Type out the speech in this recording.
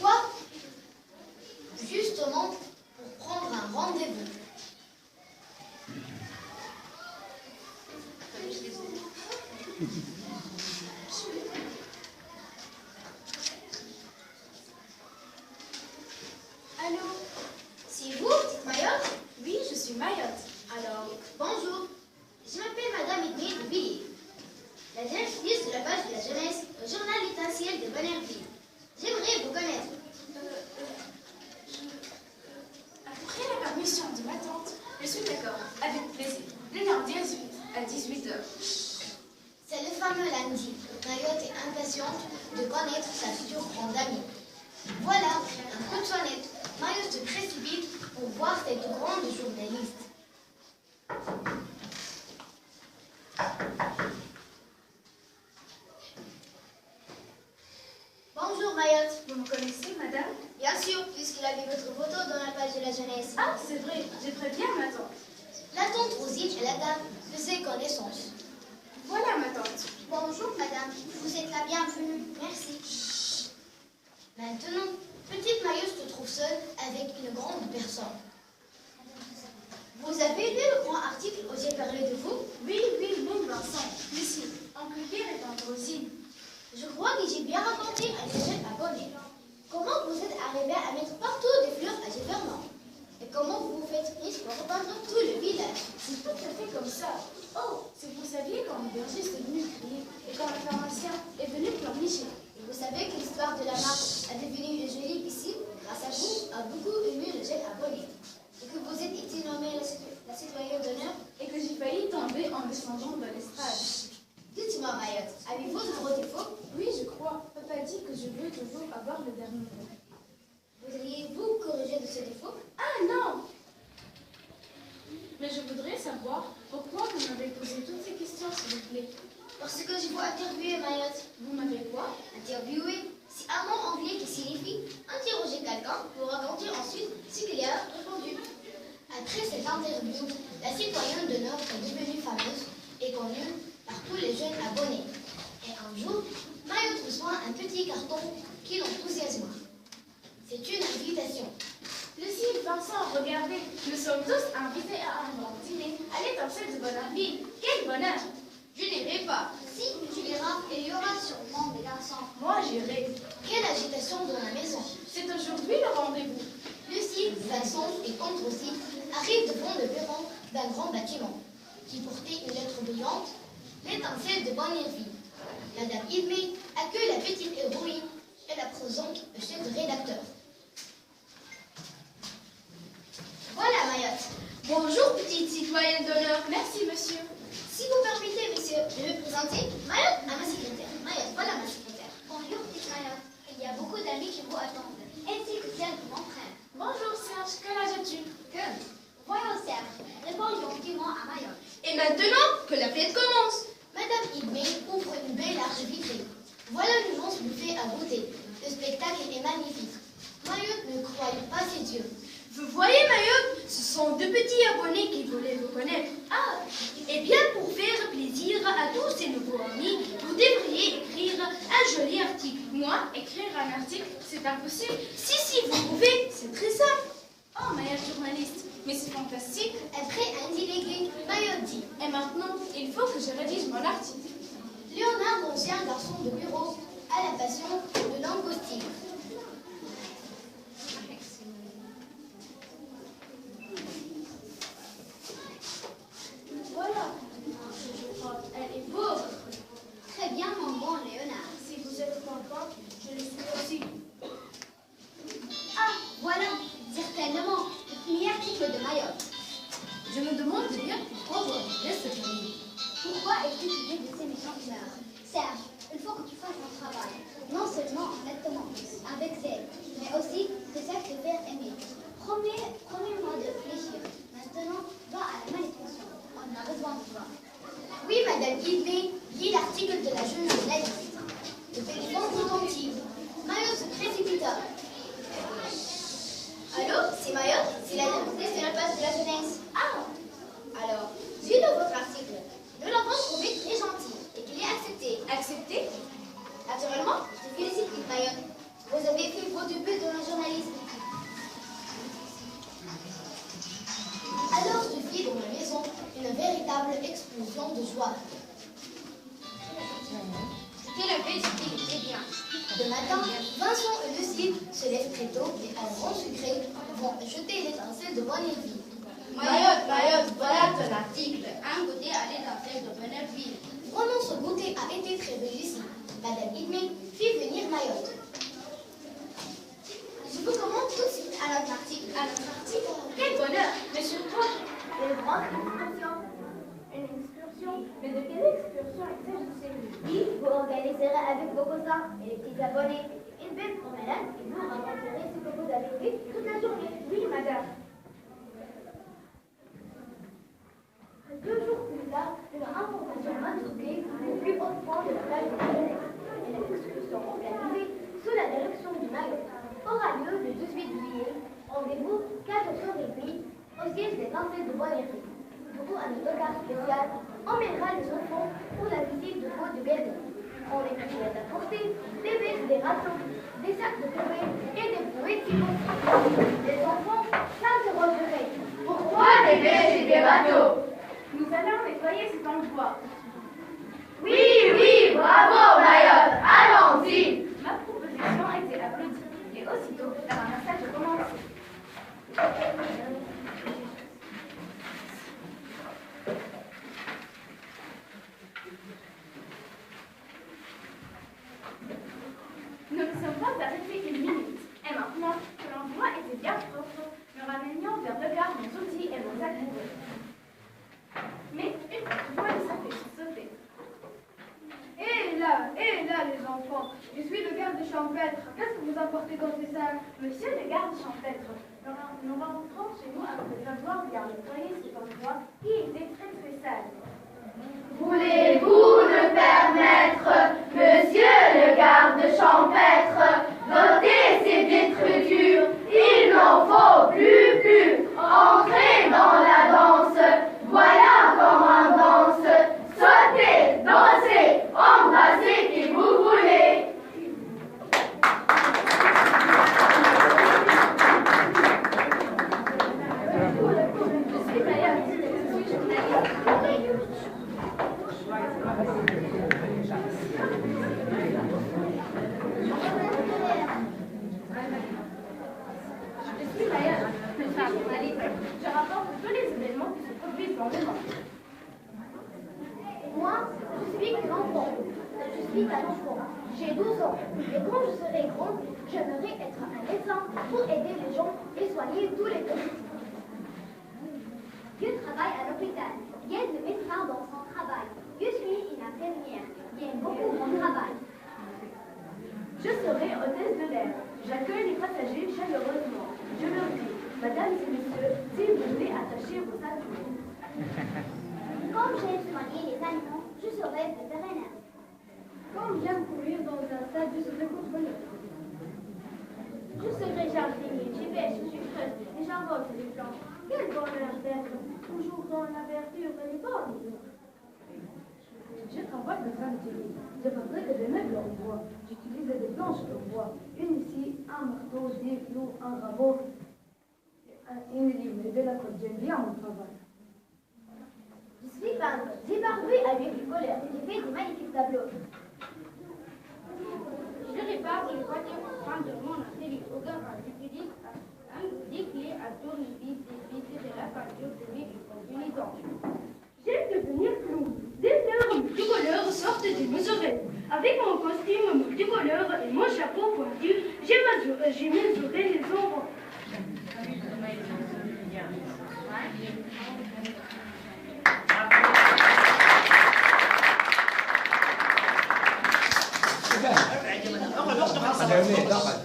Quoi? Justement, pour prendre un rendez-vous. Allô? C'est vous, petite Mayotte? Oui, je suis Mayotte. Alors, Bonjour. Je m'appelle Madame Edmé de Villiers, la directrice de la page de la jeunesse au journal L'Étincelle de Bonnerville. J'aimerais vous connaître. après la permission de ma tante, je suis d'accord, avec plaisir. Le lundi à 18h. C'est le fameux lundi. Mayotte est impatiente de connaître sa future grande amie. Voilà, un coup de sonnette. Mayotte se précipite pour voir cette grande journaliste. Bonjour Mayotte. Vous me connaissez, madame? Bien sûr, puisqu'il a vu votre photo dans la page de la jeunesse. Ah, c'est vrai, j'ai prévenu ma tante. La tante Rosine et la dame faisaient connaissance. Voilà ma tante. Bonjour madame, vous êtes la bienvenue. Merci. Maintenant, petite Mayotte se trouve seule avec une grande personne. Vous avez lu le grand article où j'ai parlé de vous? Oui, mon Vincent. Ici, oncle Pierre et tante Rosine. Je crois que j'ai bien raconté à mes jeunes abonnés. Comment vous êtes arrivé à mettre partout des fleurs à Gévernon? Et comment vous vous faites prise pour repeindre tout le village? C'est tout à fait comme ça. Oh, si vous saviez quand le berger est venu crier et quand le pharmacien est venu pleurnicher. Et vous savez que l'histoire de la marque a devenu une jolie ici, grâce à vous, a beaucoup ému le jeune abonné. Et que vous êtes été nommé la citoyenne d'honneur. Et que j'ai failli tomber en descendant de l'estrade. Dites-moi Mayotte, avez-vous de gros défauts? Oui, je crois. Papa dit que je veux toujours avoir le dernier mot. Voudriez-vous corriger de ce défaut? Ah non! Mais je voudrais savoir pourquoi vous m'avez posé toutes ces questions, s'il vous plaît. Parce que je vous interviewer Mayotte. Vous m'avez quoi? Interviewer, c'est un mot anglais qui signifie interroger quelqu'un pour raconter ensuite ce qu'il a répondu. Après cette interview, la citoyenne d'honneur est devenue fameuse et connue par tous les jeunes abonnés. Et un jour, Mayotte reçoit un petit carton qui l'enthousiasma. C'est une invitation. Lucie, Vincent, regardez, nous sommes tous invités à un grand dîner à l'Étincelle de Bonnerville. Quel bonheur! Je n'irai pas. Si tu iras, il y aura sûrement des garçons. Moi, j'irai. Quelle agitation dans la maison. C'est aujourd'hui le rendez-vous. Lucie, Vincent et Comte aussi arrivent devant le perron d'un grand bâtiment qui portait une lettre brillante, l'Étincelle de Bonnerville. Madame Idmé accueille la petite héroïne et la présente au chef rédacteur. Voilà Mayotte. Bonjour petite citoyenne d'honneur. Merci, monsieur. Si vous permettez, monsieur, je vais présenter Mayotte à ma secrétaire. Mayotte, voilà ma secrétaire. Bonjour petite Mayotte. Il y a beaucoup d'amis qui vous attendent, ainsi que celles de mon frère. Bonjour, Serge. Quel âge as-tu? Voyons Serge, réponds gentiment à Mayotte. Et maintenant que la fête commence. Madame Idmé ouvre une belle arche vitrée. Voilà l'immense buffet à goûter. Le spectacle est magnifique. Mayotte ne croyait pas ses yeux. Vous voyez, Mayotte, ce sont deux petits abonnés qui voulaient vous connaître. Ah, et bien pour faire plaisir à tous ces nouveaux amis, vous devriez écrire un joli article. Moi, écrire un article, c'est impossible. Si, vous pouvez, c'est très simple. Oh, meilleur journaliste, mais c'est fantastique. Après un délégué, Mayotte dit. Et maintenant, il faut que je rédige mon article. Léonard, ancien garçon de bureau, a la passion de langoustine. Voilà, je crois, elle est beau. Très bien, mon bon Léonard. Si vous êtes content, je le suis aussi. Ah, voilà, certainement, le premier article de Mayotte. Je me demande bien pourquoi vous avez cette famille. Pourquoi es-tu sujet de ces méchantes humeurs? Serge, il faut que tu fasses ton travail. Non seulement honnêtement, avec zèle, mais aussi que ça te faire aimer. Promets-moi de réfléchir. Maintenant, va à la manutention. On a besoin de toi. Oui, Madame Idmé, lis l'article de la jeune journaliste. Le téléphone retentit. Mayotte se précipita. Allô, c'est Mayotte? C'est la directrice de la page de la jeunesse. Ah! Alors, j'ai lu votre article. Nous l'avons trouvé très gentil et qu'il est accepté but de la journaliste. Alors se fit dans la maison une véritable explosion de joie. C'était le petit, c'est bien. Le matin, Vincent et Lucie se lèvent très tôt et en rond sucré vont jeter l'étincelle de Bonneville. Mayotte, voilà ton article. Un goûter à l'étincelle de Bonneville. Vraiment, ce goûter a été très réussi. Madame Hidmé fit venir Mayotte. Je vous commande tout de suite à notre article. Quel bonheur. Mais surtout, une grande excursion. Une excursion. Mais de quelle excursion s'agit-il? Oui, vous organiserez avec vos cousins et les petits abonnés une belle promenade et vous raconterez ce que vous avez vu toute la journée. Oui, madame. 2 jours plus tard, une information m'a trouvé au plus haut point de la plage de Genève. Une excursion organisée sous la direction du Mayotte aura lieu le 18 juillet. Rendez-vous 14h30 au siège des Étincelles de Bonnerie. Pour un autocar spécial, emmènera les enfants pour la visite du pont de Berlin. On les pourrait apporter des bêtes, des ratons, des sacs de poubelle et des bouées qui vont. Les enfants s'interrogeraient. Pourquoi des bêtes et des bateaux? Nous allons nettoyer cet endroit. Oui, bravo Mayotte, allons-y. Ma proposition a été applaudie et aussitôt le ramassage a commencé. Nous ne sommes pas arrêtés une minute. Et maintenant que l'endroit était bien propre, nous ramenions vers le gare nos outils et nos accourus. Mais une fois que moi, ça fait sauter. Et là, les enfants, je suis le garde champêtre. Qu'est-ce que vous apportez dans ces sacs? Monsieur le garde champêtre, nous rencontrons chez nous après avoir bien nettoyé cet endroit qui était très très sale. Voulez-vous me permettre, monsieur le garde champêtre, d'ôter ces détritus? Il n'en faut plus. Entrez dans la danse. Voilà comment on danse. Sautez, dansez, embrassez qui vous voulez. Je suis Mayotte, je suis journaliste. Je suis journaliste. Je rapporte tous les événements qui se produisent dans le monde. Moi, je suis un enfant. J'ai 12 ans. Et quand je serai grande, j'aimerais être un médecin pour aider les gens et soigner tous les petits. Je travaille à l'hôpital. J'aide le médecin dans son travail. Je suis une infirmière. J'aime beaucoup mon travail. Je serai hôtesse de l'air. J'accueille les passagers chaleureusement. Je leur dis, mesdames et messieurs, s'il vous plaît, attachez vos ceintures. Comme j'aime soigner les animaux, je serai vétérinaire. Comme j'aime courir dans un stade, je serai contrôleur. Je serai jardinier, j'y pêche, je suis creuse et j'arrose les plantes. Quel bonheur d'être toujours dans la verdure et les bornes. Je travaille dans un atelier. Je fabrique des meubles en bois. J'utilise des planches en bois. Une ici, un marteau, des clous, un rabot, une lime et de la colle. J'aime bien mon travail. Je suis peintre. J'ai peint avec du couleur. J'ai fait de magnifiques tableaux. Je répare les voitures au sein de mon atelier. Au garage, j'utilise des clés à tournevis, des vis de la peinture, des vis et combinaisons. J'aime devenir clown. Des fleurs multicolores sortent de mes oreilles. Avec mon costume multicolore et mon chapeau pointu, j'ai mesuré les ombres. Ada ni, dapat.